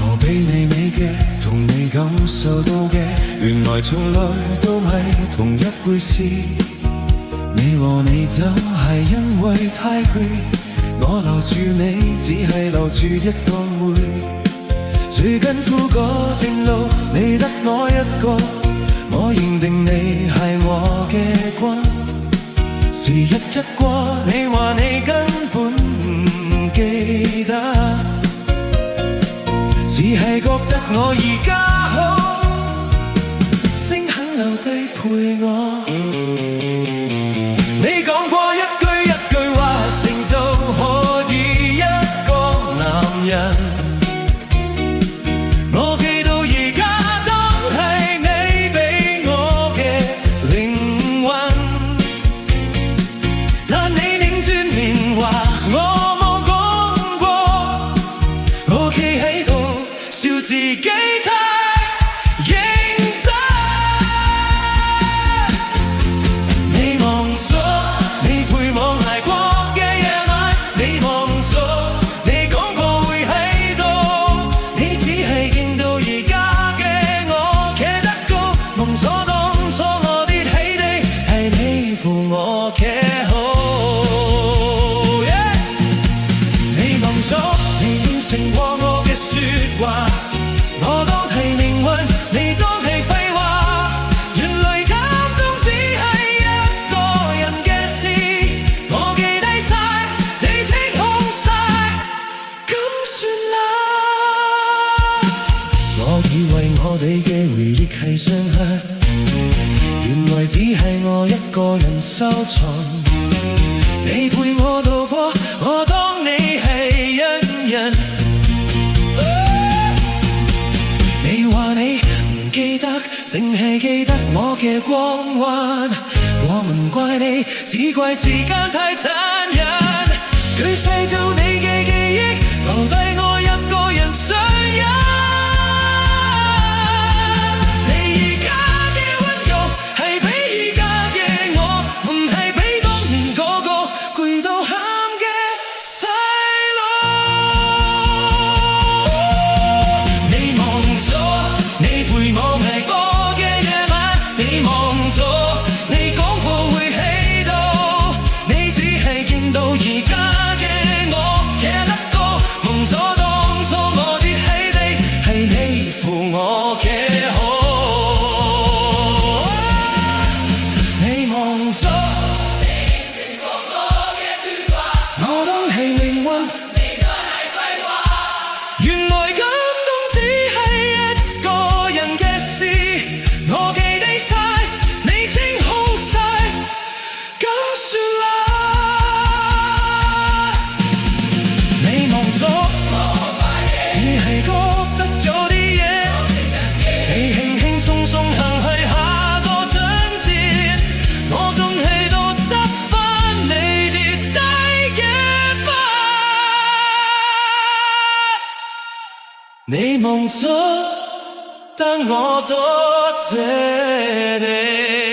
我比你美嘅，同你感受到嘅，原來從來都係同一回事。你和你走係因為太攰，我留住你只係留住一個會。最近乎嗰段路，你得我一個，我認定你係我嘅君。時日一過，你話你根本唔記得，只係覺得我而家好，聲肯留低陪我。你講過一句話，成就可以一個男人。我記到而家都係你俾我嘅靈魂，但你擰轉面話我冇講過，我企喺度笑自己太認真。你忘咗你陪我捱過嘅夜晚，你忘咗你講過會喺度，你只係見到而家嘅我企得高，夢所當初我跌起地係你扶我企好。你忘咗你應承過我嘅説話，我當係命運，你當係廢話。原來感動只係一個人嘅事，我記低晒，你清空晒，咁算啦。我以為我哋嘅回憶係傷痕，原來只係我一個人收藏。你陪我度過，我當你係恩人。你話你唔記得，淨係記得我嘅光環。我唔怪你，只怪時間太殘忍。佢製造你嘅記憶，留低我一個人上癮。你而家嘅溫柔係比而家嘅我，唔係比當年嗰個攰到喊嘅細路。你忘咗你陪我捱過嘅夜晚，你忘咗你講過會喺度，你只係見到而家嘅我企得高，夢咗當初我跌起地係你扶我企好。你忘咗你應承過我嘅説話，我當係命運，你當係廢話。原來感動只係一個人嘅事，我記低晒，你清空晒，咁算啦。你忘咗只係覺得有啲嘢，你輕輕鬆鬆行去下個春節，我仲喺度執返你跌低嘅疤。你忘咗，但我多謝你。